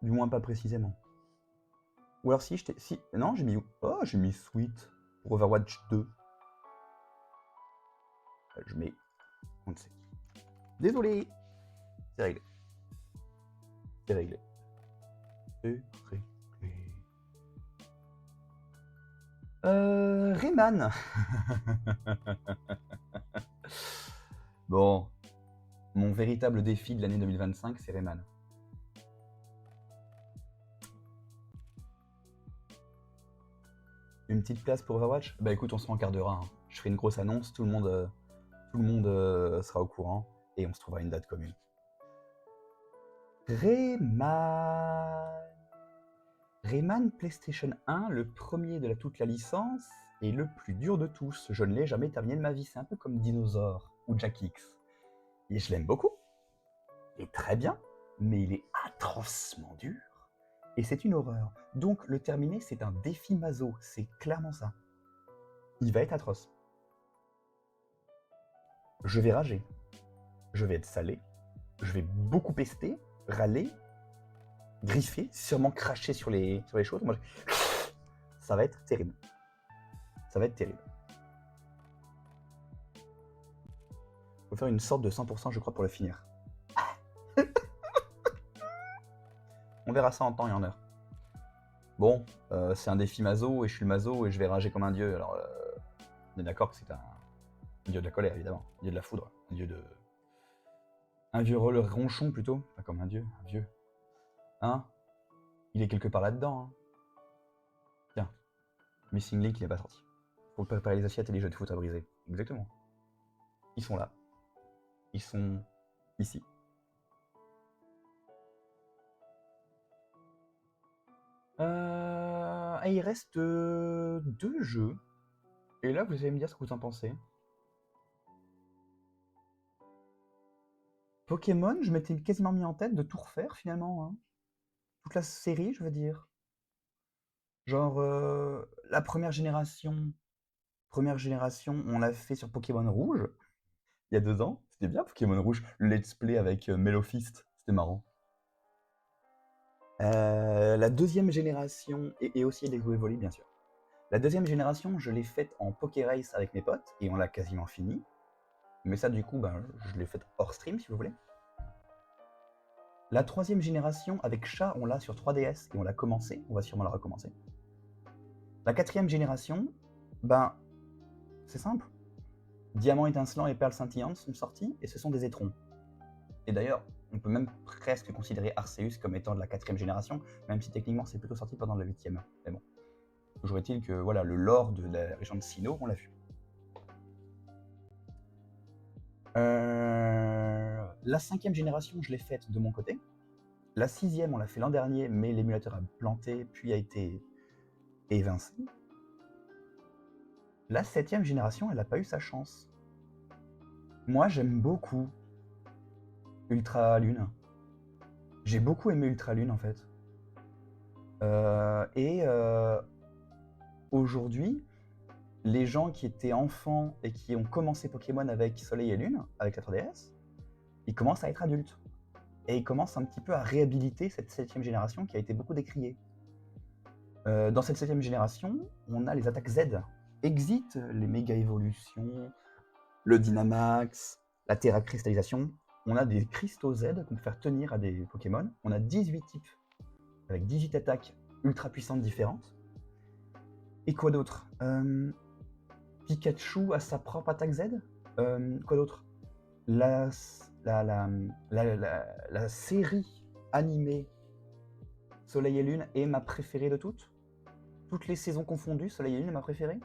Du moins pas précisément. Ou alors si, si... Non, j'ai mis où? Oh, j'ai mis Sweet pour Overwatch 2. Je mets... On ne sait qui. Désolé. C'est réglé. C'est réglé. C'est réglé. Rayman. Bon, mon véritable défi de l'année 2025, c'est Rayman. Une petite place pour Overwatch? Bah écoute, on se rencardera. Hein. Je ferai une grosse annonce, tout le monde sera au courant et on se trouvera une date commune. Rayman. Rayman PlayStation 1, le premier de toute la licence, est le plus dur de tous. Je ne l'ai jamais terminé de ma vie. C'est un peu comme Dinosaur ou Jack X. Et je l'aime beaucoup. Il est très bien, mais il est atrocement dur. Et c'est une horreur. Donc le terminer, c'est un défi maso. C'est clairement ça. Il va être atroce. Je vais rager. Je vais être salé. Je vais beaucoup pester, râler, griffer, sûrement cracher sur les choses. Moi, ça va être terrible. Ça va être terrible. Il faut faire une sorte de 100%, je crois, pour le finir. On verra ça en temps et en heure. Bon, c'est un défi maso, et je suis le maso, et je vais rager comme un dieu. Alors, on est d'accord que c'est un dieu de la colère, évidemment. Un dieu de la foudre. Un vieux ronchon, plutôt. Pas comme un dieu, un vieux. Hein? Il est quelque part là-dedans. Hein. Tiens, Missing Link, il n'est pas sorti. Faut préparer les assiettes et les jeux de foot à briser. Exactement. Ils sont là. Ils sont ici. Et il reste 2 jeux. Et là, vous allez me dire ce que vous en pensez. Pokémon, je m'étais quasiment mis en tête de tout refaire finalement. Hein. Toute la série, je veux dire. Genre, la première génération, on l'a fait sur Pokémon Rouge, il y a 2 ans. C'était bien Pokémon Rouge. Le let's play avec Mellowfist, c'était marrant. La deuxième génération, et aussi les Evoli, bien sûr. La deuxième génération, je l'ai faite en Poké Race avec mes potes, et on l'a quasiment fini. Mais ça, du coup, ben, je l'ai faite hors stream, si vous voulez. La troisième génération, avec Chat, on l'a sur 3DS, et on l'a commencé. On va sûrement la recommencer. La quatrième génération, ben, c'est simple. Diamant étincelant et perles scintillantes sont sortis, et ce sont des étrons. Et d'ailleurs, on peut même presque considérer Arceus comme étant de la quatrième génération, même si techniquement c'est plutôt sorti pendant la 8ème. Mais bon. Toujours est-il que voilà, le lore de la région de Sinnoh, on l'a vu. La 5ème génération, je l'ai faite de mon côté. La 6ème, on l'a fait l'an dernier, mais l'émulateur a planté, puis a été évincé. La 7ème génération, elle n'a pas eu sa chance. Moi, j'aime beaucoup Ultra Lune. J'ai beaucoup aimé Ultra Lune, en fait. Aujourd'hui, les gens qui étaient enfants et qui ont commencé Pokémon avec Soleil et Lune, avec la 3DS, ils commencent à être adultes. Et ils commencent un petit peu à réhabiliter cette 7ème génération qui a été beaucoup décriée. Dans cette 7ème génération, on a les attaques Z. Exit les méga évolutions, le Dynamax, la Terra cristallisation. On a des cristaux Z qu'on peut faire tenir à des Pokémon. On a 18 types avec 18 attaques ultra puissantes différentes. Et quoi d'autre? Pikachu a sa propre attaque Z. Quoi d'autre? La série animée Soleil et Lune est ma préférée de toutes. Toutes les saisons confondues, Soleil et Lune est ma préférée.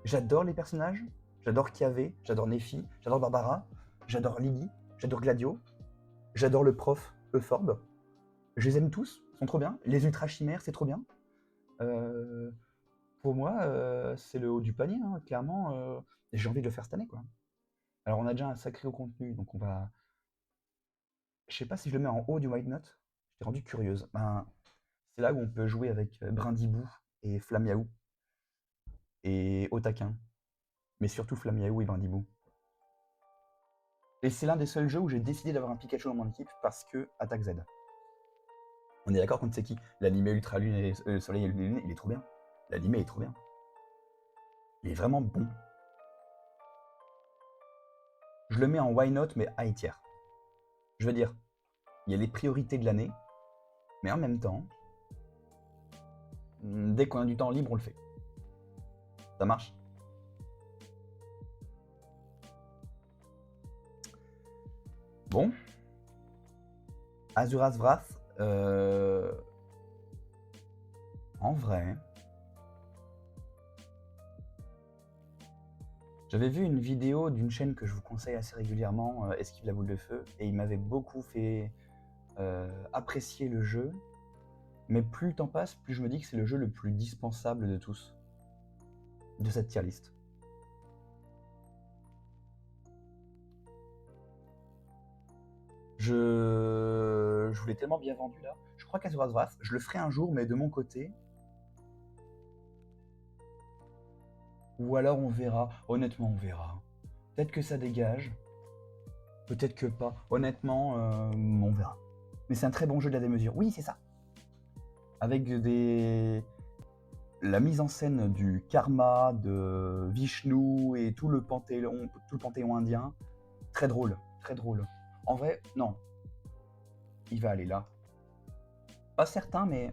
J'adore les personnages. J'adore Kiavé, j'adore Nephi, j'adore Barbara, j'adore Lily, j'adore Gladio, j'adore le prof Euphorbe. Je les aime tous, ils sont trop bien. Les ultra chimères, c'est trop bien. Pour moi, c'est le haut du panier, hein, clairement. J'ai envie de le faire cette année, quoi. Alors, on a déjà un sacré contenu, donc on va. Je sais pas si je le mets en haut du White Note. J'étais rendu curieuse. Ben, c'est là où on peut jouer avec Brindibou et Flamiaou et Otaquin, mais surtout Flamiaou et Brindibou. Et c'est l'un des seuls jeux où j'ai décidé d'avoir un Pikachu dans mon équipe parce que Attaque Z. On est d'accord contre c'est qui? L'animé Ultra Lune et Soleil et Lune, il est trop bien. L'animé est trop bien. Il est vraiment bon. Je le mets en why not, mais high tier. Je veux dire, il y a les priorités de l'année, mais en même temps, dès qu'on a du temps libre, on le fait. Ça marche? Bon. Azura's Wrath, en vrai, j'avais vu une vidéo d'une chaîne que je vous conseille assez régulièrement, Esquive la boule de feu, et il m'avait beaucoup fait apprécier le jeu. Mais plus le temps passe, plus je me dis que c'est le jeu le plus dispensable de tous, de cette tier list. Je vous l'ai tellement bien vendu là. Je crois qu'Azura's Wrath, je le ferai un jour, mais de mon côté. Ou alors on verra. Honnêtement, on verra. Peut-être que ça dégage. Peut-être que pas. Honnêtement, on verra. Mais c'est un très bon jeu de la démesure. Oui, c'est ça. Avec la mise en scène du karma, de Vishnu et tout le panthéon indien. Très drôle, très drôle. En vrai, non. Il va aller là. Pas certain, mais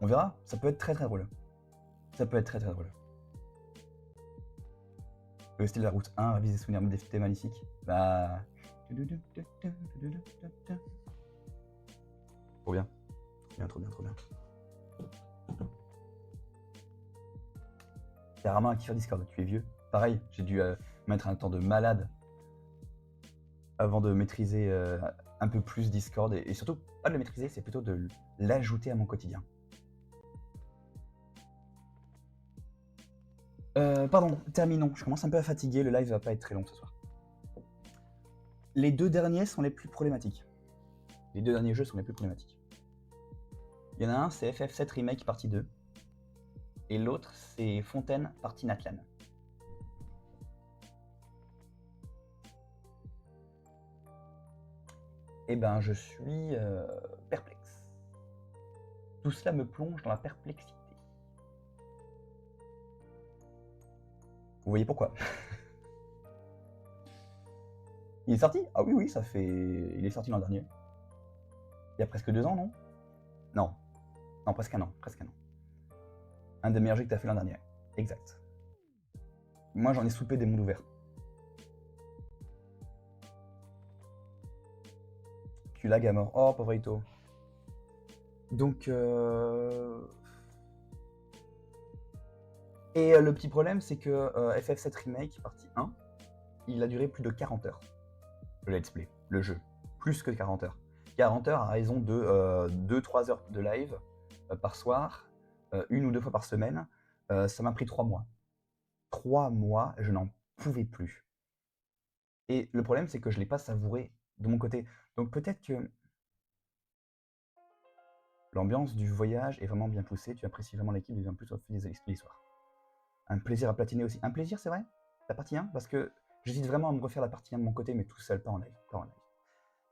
on verra. Ça peut être très très drôle. Ça peut être très très drôle. Le style de la route 1, réviser souvenirs défilés magnifiques. Bah. Trop bien. Trop bien. T'es rarement un kiffer Discord, tu es vieux. Pareil, j'ai dû mettre un temps de malade avant de maîtriser un peu plus Discord. Et surtout, pas de le maîtriser, c'est plutôt de l'ajouter à mon quotidien. Pardon, terminons. Je commence un peu à fatiguer, le live va pas être très long ce soir. Les deux derniers sont les plus problématiques. Les deux derniers jeux sont les plus problématiques. Il y en a un, c'est FF7 Remake partie 2. Et l'autre, c'est Fontaine partie Natlan. Eh ben, je suis perplexe. Tout cela me plonge dans la perplexité. Vous voyez pourquoi? Il est sorti? Ah oui, ça fait... Il est sorti l'an dernier. Il y a presque 2 ans, non? Non, presque un an. Un des meilleurs jeux que tu as fait l'an dernier. Exact. Moi, j'en ai soupé des mondes ouverts. Tu lag à mort. Oh, pauvre Ito. Donc... Et le petit problème, c'est que FF7 Remake, partie 1, il a duré plus de 40 heures. Le let's play, le jeu. Plus que 40 heures. 40 heures à raison de 2-3 heures de live par soir, 1 ou 2 fois par semaine. Ça m'a pris 3 mois. 3 mois, je n'en pouvais plus. Et le problème, c'est que je ne l'ai pas savouré de mon côté. Donc peut-être que l'ambiance du voyage est vraiment bien poussée, tu apprécies vraiment l'équipe, devient plus au fil de l'histoire. Un plaisir à platiner aussi. Un plaisir, c'est vrai? La partie 1? Parce que j'hésite vraiment à me refaire la partie 1 de mon côté, mais tout seul, pas en live.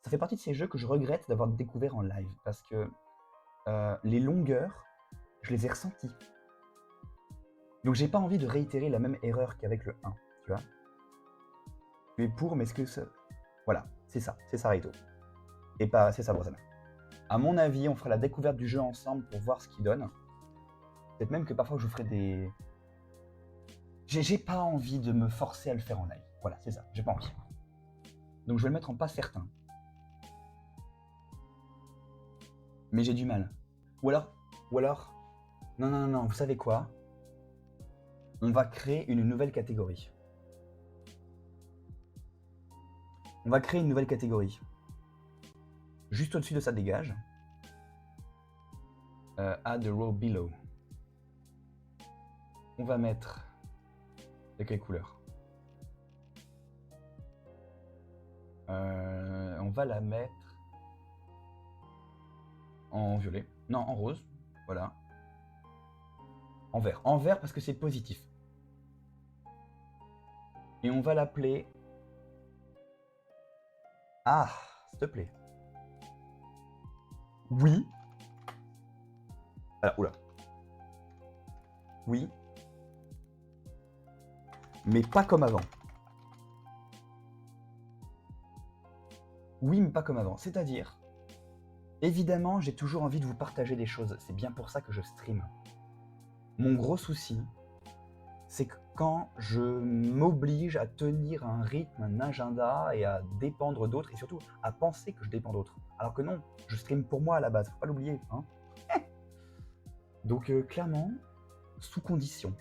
Ça fait partie de ces jeux que je regrette d'avoir découvert en live, parce que les longueurs, je les ai ressenties. Donc j'ai pas envie de réitérer la même erreur qu'avec le 1, tu vois. Tu es pour, mais est-ce que ça... Voilà, c'est ça Raito. Et pas, c'est ça Brosana. À mon avis, on fera la découverte du jeu ensemble pour voir ce qu'il donne. Peut-être même que parfois je ferai des... J'ai pas envie de me forcer à le faire en live. Voilà, c'est ça, j'ai pas envie. Donc je vais le mettre en pas certain. Mais j'ai du mal. Ou alors... Non, vous savez quoi? On va créer une nouvelle catégorie. Juste au-dessus de ça, dégage. Add a row below. On va mettre... De quelle couleur? On va la mettre en violet. Non, en rose. Voilà. En vert. En vert parce que c'est positif. Et on va l'appeler... Ah, s'il te plaît. Oui. Alors, oula. Oui. Mais pas comme avant. Oui, mais pas comme avant. C'est-à-dire, évidemment, j'ai toujours envie de vous partager des choses. C'est bien pour ça que je stream. Mon gros souci, c'est que quand je m'oblige à tenir un rythme, un agenda et à dépendre d'autres et surtout à penser que je dépends d'autres. Alors que non, je stream pour moi à la base, faut pas l'oublier, hein. Donc clairement, sous condition.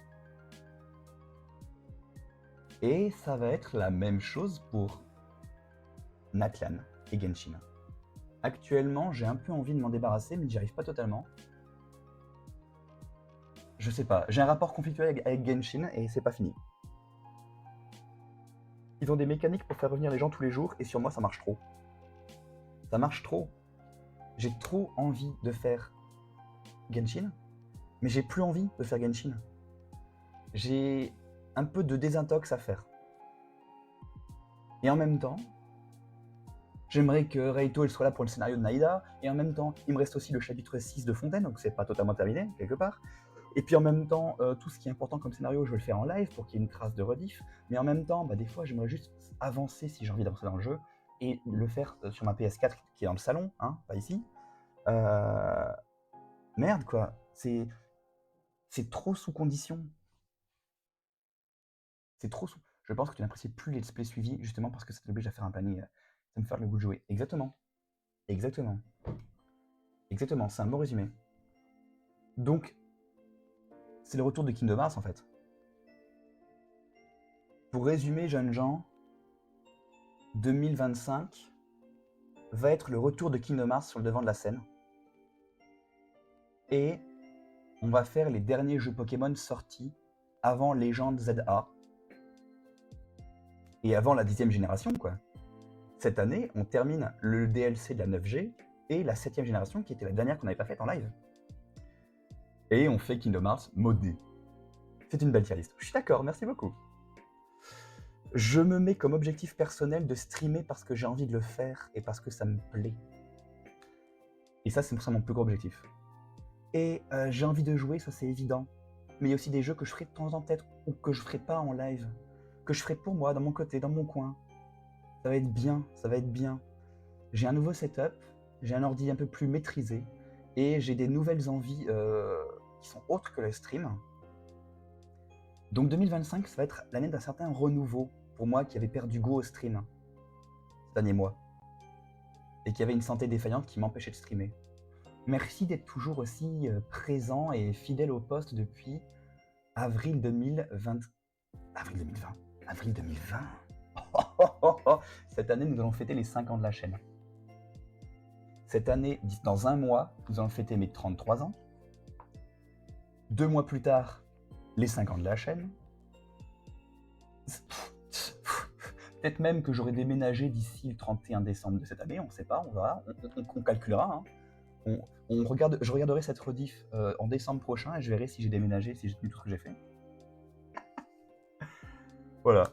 Et ça va être la même chose pour Natlan et Genshin. Actuellement, j'ai un peu envie de m'en débarrasser, mais j'y arrive pas totalement. Je sais pas, j'ai un rapport conflictuel avec Genshin et c'est pas fini. Ils ont des mécaniques pour faire revenir les gens tous les jours et sur moi ça marche trop. Ça marche trop. J'ai trop envie de faire Genshin, mais j'ai plus envie de faire Genshin. J'ai un peu de désintox à faire. Et en même temps, j'aimerais que Reito soit là pour le scénario de Naïda, et en même temps, il me reste aussi le chapitre 6 de Fontaine, donc c'est pas totalement terminé, quelque part. Et puis en même temps, tout ce qui est important comme scénario, je vais le faire en live pour qu'il y ait une trace de rediff. Mais en même temps, des fois, j'aimerais juste avancer si j'ai envie d'avancer dans le jeu, et le faire sur ma PS4 qui est dans le salon, hein, pas ici. Merde, quoi. C'est trop sous condition. C'est trop sous... Je pense que tu n'apprécies plus les let's play suivis, justement parce que ça t'oblige à faire un panier. Ça me fait le goût de jouer. Exactement. Exactement. Exactement, c'est un bon résumé. Donc, c'est le retour de Kingdom Hearts, en fait. Pour résumer, jeunes gens, 2025 va être le retour de Kingdom Hearts sur le devant de la scène. Et on va faire les derniers jeux Pokémon sortis avant Legend ZA. Et avant la 10e génération, quoi. Cette année, on termine le DLC de la 9G et la 7e génération, qui était la dernière qu'on n'avait pas faite en live. Et on fait Kingdom Hearts modé. C'est une belle tier list. Je suis d'accord, merci beaucoup. Je me mets comme objectif personnel de streamer parce que j'ai envie de le faire et parce que ça me plaît. Et ça, c'est pour ça mon plus gros objectif. Et j'ai envie de jouer, ça c'est évident. Mais il y a aussi des jeux que je ferai de temps en temps ou que je ferai pas en live. Que je ferai pour moi, dans mon côté, dans mon coin. Ça va être bien, ça va être bien. J'ai un nouveau setup, j'ai un ordi un peu plus maîtrisé et j'ai des nouvelles envies qui sont autres que le stream. Donc 2025, ça va être l'année d'un certain renouveau pour moi qui avait perdu goût au stream ces derniers mois et qui avait une santé défaillante qui m'empêchait de streamer. Merci d'être toujours aussi présent et fidèle au poste depuis avril 2020. Avril 2020 Avril 2020 Cette année, nous allons fêter les 5 ans de la chaîne. Cette année, dans un mois, nous allons fêter mes 33 ans. 2 mois plus tard, les 5 ans de la chaîne. Peut-être même que j'aurai déménagé d'ici le 31 décembre de cette année, on ne sait pas, on verra, on calculera. Hein. Je regarderai cette rediff en décembre prochain et je verrai si j'ai déménagé, si j'ai tenu tout ce que j'ai fait. Voilà.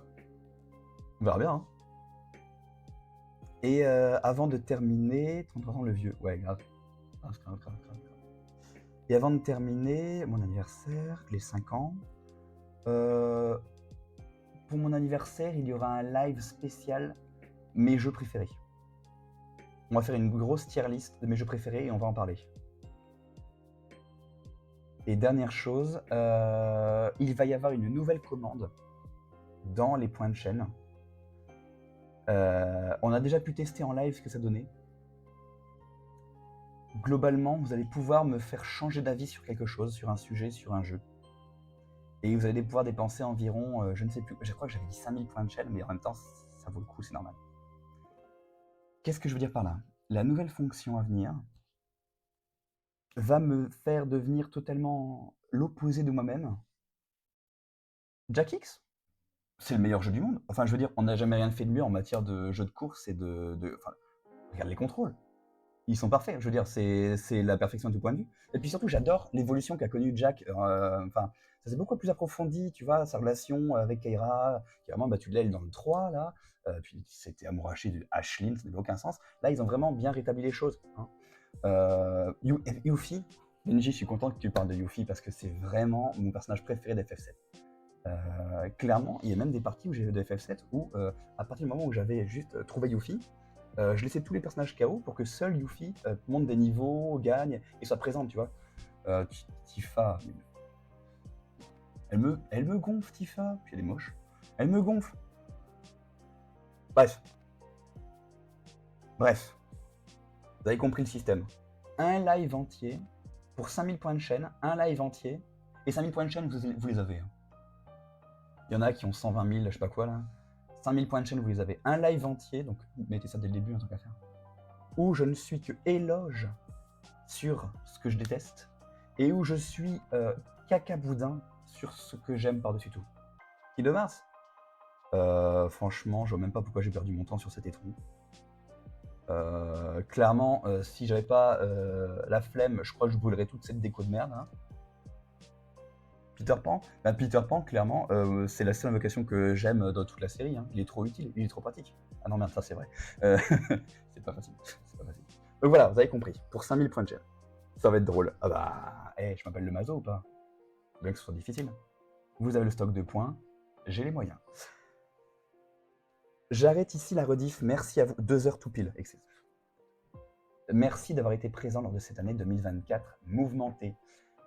On verra bien. Hein. Et avant de terminer, 33 ans le vieux, ouais, grave. Et avant de terminer, mon anniversaire, les 5 ans, pour mon anniversaire, il y aura un live spécial mes jeux préférés. On va faire une grosse tier list de mes jeux préférés et on va en parler. Et dernière chose, il va y avoir une nouvelle commande dans les points de chaîne. On a déjà pu tester en live ce que ça donnait. Globalement, vous allez pouvoir me faire changer d'avis sur quelque chose, sur un sujet, sur un jeu. Et vous allez pouvoir dépenser environ, je ne sais plus, je crois que j'avais dit 5000 points de chaîne, mais en même temps, ça vaut le coup, c'est normal. Qu'est-ce que je veux dire par là? La nouvelle fonction à venir va me faire devenir totalement l'opposé de moi-même. Jack X, c'est le meilleur jeu du monde. Enfin, je veux dire, on n'a jamais rien fait de mieux en matière de jeu de course et enfin, regarde les contrôles. Ils sont parfaits, je veux dire, c'est la perfection de tout point de vue. Et puis surtout, j'adore l'évolution qu'a connue Jack. Enfin, ça s'est beaucoup plus approfondi, tu vois, sa relation avec Keira, qui a vraiment battu de l'aile dans le 3, là. Puis c'était amouraché de Ashlyn, ça n'avait aucun sens. Là, ils ont vraiment bien rétabli les choses. Hein. Yuffie, Benji, je suis content que tu parles de Yuffie parce que c'est vraiment mon personnage préféré d'FF7. Clairement, il y a même des parties où j'ai de FF7 où, à partir du moment où j'avais juste trouvé Yuffie, je laissais tous les personnages KO pour que seul Yuffie monte des niveaux, gagne et soit présente, tu vois. Tifa. Elle me gonfle, Tifa. Puis elle est moche. Elle me gonfle. Bref. Bref. Vous avez compris le système. Un live entier pour 5000 points de chaîne. Un live entier. Et 5000 points de chaîne, vous les avez. Hein. Il y en a qui ont 120 000, je sais pas quoi là. 5000 points de chaîne, vous les avez. Un live entier, donc mettez ça dès le début, un truc à faire. Où je ne suis que éloge sur ce que je déteste. Et où je suis cacaboudin sur ce que j'aime par-dessus tout. Qui de Mars franchement, je vois même pas pourquoi j'ai perdu mon temps sur cet étron. Clairement, si j'avais pas la flemme, je crois que je brûlerais toute cette déco de merde. Hein. Peter Pan, clairement, c'est la seule invocation que j'aime dans toute la série. Hein. Il est trop utile, il est trop pratique. Ah non, merde, ça c'est vrai. C'est pas facile. Donc voilà, vous avez compris. Pour 5000 points de chaîne, ça va être drôle. Ah bah, je m'appelle le Mazo ou pas? Bien que ce soit difficile. Vous avez le stock de points, j'ai les moyens. J'arrête ici la rediff. Merci à vous. 2 heures tout pile. Excellent. Merci d'avoir été présent lors de cette année 2024 mouvementée.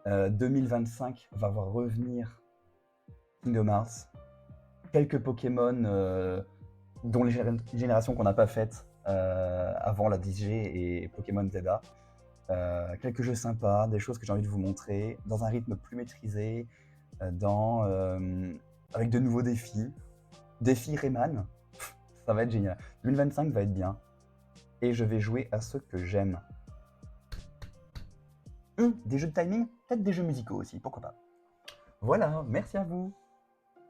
2025 va voir revenir Kingdom Hearts. Quelques Pokémon dont les générations qu'on n'a pas faites avant la DG et Pokémon Zelda. Quelques jeux sympas, des choses que j'ai envie de vous montrer, dans un rythme plus maîtrisé, avec de nouveaux défis. Défi Rayman, ça va être génial. 2025 va être bien. Et je vais jouer à ce que j'aime. Des jeux de timing, peut-être des jeux musicaux aussi, pourquoi pas. Voilà, merci à vous.